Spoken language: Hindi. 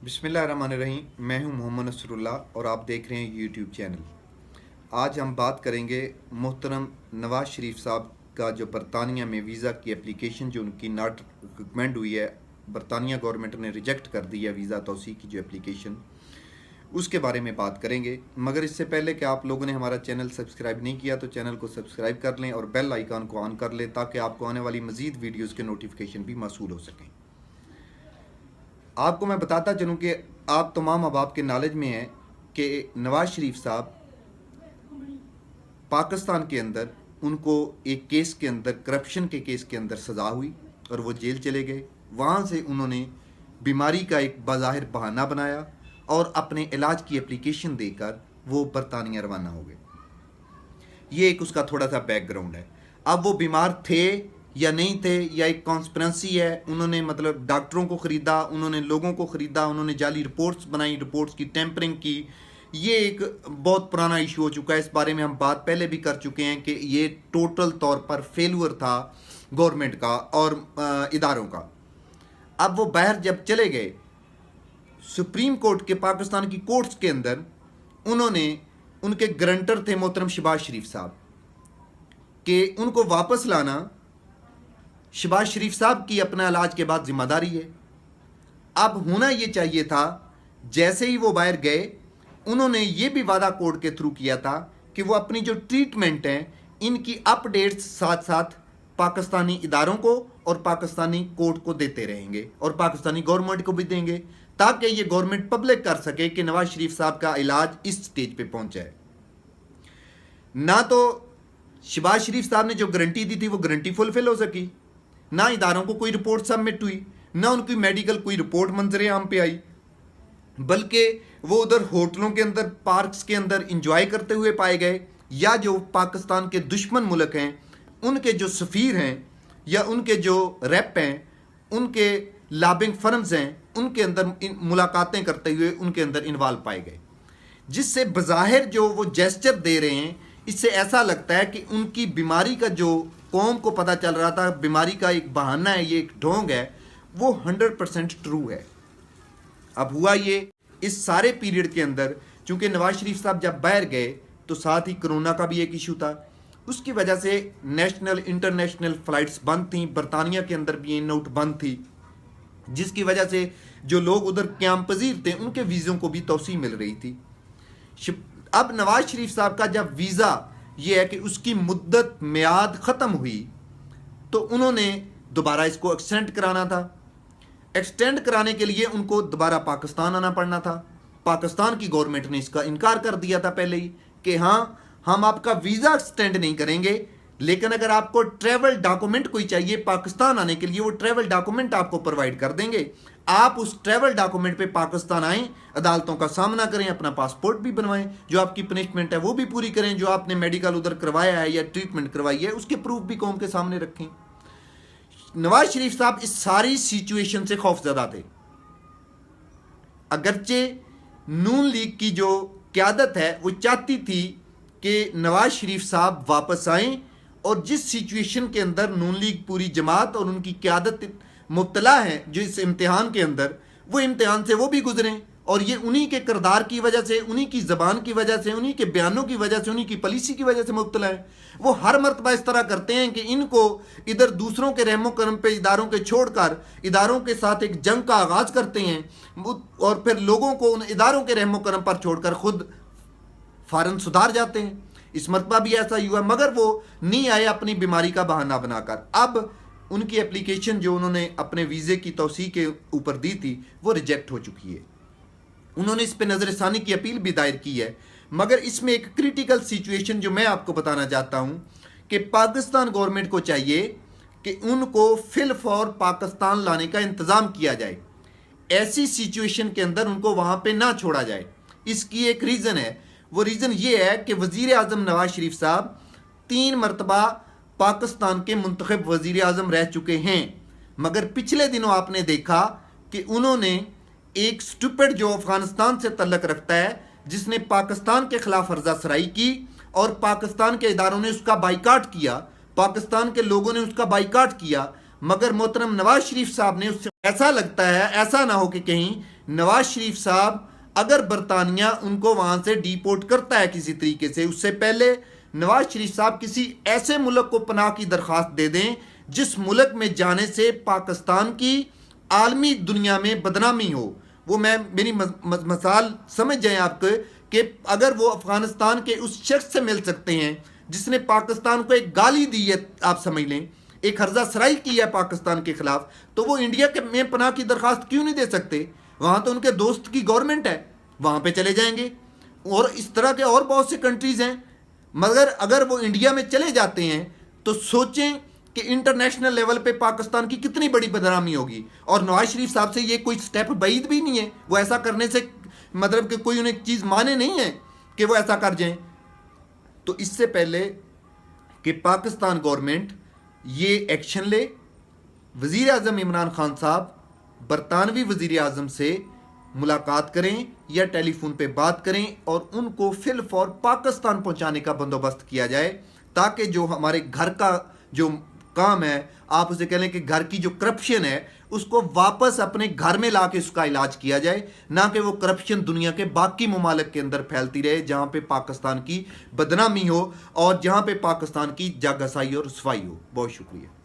बिस्मिल्लाहिर्रहमानिर्रहीम। मैं हूं मोहम्मद नसरुल्लाह और आप देख रहे हैं यूट्यूब चैनल। आज हम बात करेंगे मोहतरम नवाज़ शरीफ साहब का जो बरतानिया में वीज़ा की एप्लीकेशन जो उनकी नॉट रिकमेंड हुई है, बरतानिया गवर्नमेंट ने रिजेक्ट कर दी है वीज़ा तौसीक़ की जो एप्लीकेशन, उसके बारे में बात करेंगे। मगर इससे पहले कि आप लोगों ने हमारा चैनल सब्सक्राइब नहीं किया तो चैनल को सब्सक्राइब कर लें और बेल आइकन को ऑन कर लें ताकि आपको आने वाली मज़ीद वीडियोज़ के नोटिफिकेशन भी मौसूल हो सकें। आपको मैं बताता चलूँ कि आप तमाम अब आपके नॉलेज में है कि नवाज़ शरीफ साहब पाकिस्तान के अंदर उनको एक केस के अंदर, करप्शन के केस के अंदर सज़ा हुई और वो जेल चले गए। वहाँ से उन्होंने बीमारी का एक बाज़ाहिर बहाना बनाया और अपने इलाज की एप्लीकेशन देकर वो बरतानिया रवाना हो गए। ये एक उसका थोड़ा सा बैकग्राउंड है। अब वो बीमार थे या नहीं थे या एक कॉन्स्पिरेंसी है, उन्होंने मतलब डॉक्टरों को ख़रीदा, उन्होंने लोगों को ख़रीदा, उन्होंने जाली रिपोर्ट्स बनाई, रिपोर्ट्स की टेम्परिंग की। ये एक बहुत पुराना इशू हो चुका है। इस बारे में हम बात पहले भी कर चुके हैं कि ये टोटल तौर पर फेलुअर था गवर्नमेंट का और इदारों का। अब वो बाहर जब चले गए सुप्रीम कोर्ट के, पाकिस्तान की कोर्ट्स के अंदर, उन्होंने, उनके गारंटर थे मोहतरम शहबाज शरीफ साहब, कि उनको वापस लाना शहबाज शरीफ साहब की अपना इलाज के बाद जिम्मेदारी है। अब होना ये चाहिए था, जैसे ही वो बाहर गए उन्होंने ये भी वादा कोर्ट के थ्रू किया था कि वो अपनी जो ट्रीटमेंट है इनकी अपडेट्स साथ साथ पाकिस्तानी इदारों को और पाकिस्तानी कोर्ट को देते रहेंगे और पाकिस्तानी गवर्नमेंट को भी देंगे, ताकि ये गवर्नमेंट पब्लिक कर सके कि नवाज शरीफ साहब का इलाज इस स्टेज पे पहुंचा है। ना तो शहबाज शरीफ साहब ने जो गारंटी दी थी वो गारंटी फुलफिल हो सकी, ना इदारों को कोई रिपोर्ट सबमिट हुई, ना उनकी मेडिकल कोई रिपोर्ट मंजर आम पे आई, बल्कि वो उधर होटलों के अंदर, पार्क्स के अंदर इंजॉय करते हुए पाए गए। या जो पाकिस्तान के दुश्मन मुल्क हैं उनके जो सफ़ीर हैं या उनके जो रेप हैं, उनके लॉबिंग फर्म्स हैं, उनके अंदर मुलाकातें करते हुए उनके अंदर इन्वॉल्व पाए गए। जिससे बज़ाहिर जो वो जेस्चर दे रहे हैं, इससे ऐसा लगता है कि उनकी बीमारी का जो कौम को पता चल रहा था बीमारी का एक बहाना है, ये एक ढोंग है, वो 100% ट्रू है। अब हुआ ये, इस सारे पीरियड के अंदर चूंकि नवाज शरीफ साहब जब बाहर गए तो साथ ही कोरोना का भी एक इशू था, उसकी वजह से नेशनल इंटरनेशनल फ़्लाइट्स बंद थी, बरतानिया के अंदर भी इन आउट बंद थी, जिसकी वजह से जो लोग उधर क़याम पज़ीर थे उनके वीज़ों को भी तौसीह मिल रही थी। अब नवाज शरीफ साहब का जब वीज़ा ये है कि उसकी मुद्दत मियाद ख़त्म हुई तो उन्होंने दोबारा इसको एक्सटेंड कराना था। एक्सटेंड कराने के लिए उनको दोबारा पाकिस्तान आना पड़ना था। पाकिस्तान की गवर्नमेंट ने इसका इनकार कर दिया था पहले ही कि हाँ, हम आपका वीज़ा एक्सटेंड नहीं करेंगे, लेकिन अगर आपको ट्रैवल डॉक्यूमेंट कोई चाहिए पाकिस्तान आने के लिए, वो ट्रैवल डॉक्यूमेंट आपको प्रोवाइड कर देंगे। आप उस ट्रैवल डॉक्यूमेंट पे पाकिस्तान आएँ, अदालतों का सामना करें, अपना पासपोर्ट भी बनवाएं, जो आपकी पनिशमेंट है वो भी पूरी करें, जो आपने मेडिकल उधर करवाया है या ट्रीटमेंट करवाई है उसके प्रूफ भी कौम के सामने रखें। नवाज शरीफ साहब इस सारी सिचुएशन से खौफजदा थे। अगरचे नून लीग की जो क़यादत है वो चाहती थी कि नवाज शरीफ साहब वापस आएं और जिस सिचुएशन के अंदर नून लीग पूरी जमात और उनकी क़यादत मुब्तला है जो इस इम्तिहान के अंदर, वो इम्तिहान से वो भी गुजरें। और ये उन्हीं के किरदार की वजह से, उन्हीं की ज़बान की वजह से, उन्हीं के बयानों की वजह से, उन्हीं की पॉलिसी की वजह से मुब्तला है। वो हर मरतबा इस तरह करते हैं कि इनको इधर दूसरों के रहमो करम पे इदारों के छोड़कर इदारों के साथ एक जंग का आगाज़ करते हैं और फिर लोगों को उन इदारों के रहमो करम पर छोड़कर खुद फ़ौरन सुधार जाते हैं। इस मरतबा भी ऐसा ही हुआ, मगर वो नहीं आए अपनी बीमारी का बहाना बनाकर। अब उनकी एप्लीकेशन जो उन्होंने अपने वीज़े की तौसीह के ऊपर दी थी वो रिजेक्ट हो चुकी है। उन्होंने इस पर नज़रसानी की अपील भी दायर की है, मगर इसमें एक क्रिटिकल सिचुएशन जो मैं आपको बताना चाहता हूं कि पाकिस्तान गवर्नमेंट को चाहिए कि उनको फिल फॉर पाकिस्तान लाने का इंतज़ाम किया जाए। ऐसी सिचुएशन के अंदर उनको वहां पे ना छोड़ा जाए। इसकी एक रीज़न है, वो रीज़न ये है कि वज़ीर आज़म नवाज शरीफ साहब 3 मरतबा पाकिस्तान के मुंतखब वज़ीर आज़म रह चुके हैं, मगर पिछले दिनों आपने देखा कि उन्होंने एक स्टूपिड जो अफगानिस्तान से तल्लक रखता है, जिसने पाकिस्तान के खिलाफ अर्जा सराई की और पाकिस्तान के इदारों ने उसका बाइकाट किया, पाकिस्तान के लोगों ने उसका बाइकाट किया, मगर मोहतरम नवाज शरीफ साहब ने उससे, ऐसा लगता है, ऐसा ना हो कि कहीं नवाज शरीफ साहब अगर बरतानिया उनको वहां से डिपोर्ट करता है किसी तरीके से, उससे पहले नवाज शरीफ साहब किसी ऐसे मुल्क को पनाह की दरख्वास्त दे दें जिस मुल्क में जाने से पाकिस्तान की आलमी दुनिया में बदनामी हो। वो मैं मेरी मिसाल समझ जाएं आपको कि अगर वो अफगानिस्तान के उस शख्स से मिल सकते हैं जिसने पाकिस्तान को एक गाली दी है, आप समझ लें एक हर्जा सराई की है पाकिस्तान के खिलाफ, तो वो इंडिया के में पनाह की दरख्वास्त क्यों नहीं दे सकते? वहाँ तो उनके दोस्त की गवर्नमेंट है, वहाँ पे चले जाएंगे। और इस तरह के और बहुत से कंट्रीज़ हैं। मगर अगर वो इंडिया में चले जाते हैं तो सोचें कि इंटरनेशनल लेवल पे पाकिस्तान की कितनी बड़ी बदनामी होगी। और नवाज शरीफ साहब से ये कोई स्टेप बैद भी नहीं है, वो ऐसा करने से मतलब कि कोई उन्हें चीज़ माने नहीं है कि वो ऐसा कर जाएं। तो इससे पहले कि पाकिस्तान गवर्नमेंट ये एक्शन ले, वज़ीर आज़म इमरान खान साहब बरतानवी वज़ीर आज़म से मुलाकात करें या टेलीफोन पे बात करें और उनको फिल फॉर पाकिस्तान पहुंचाने का बंदोबस्त किया जाए, ताकि जो हमारे घर का जो काम है, आप उसे कह लें कि घर की जो करप्शन है, उसको वापस अपने घर में लाके उसका इलाज किया जाए, ना कि वो करप्शन दुनिया के बाकी ममालिक के अंदर फैलती रहे जहां पे पाकिस्तान की बदनामी हो और जहां पे पाकिस्तान की जागसाई और रसवाई हो। बहुत शुक्रिया।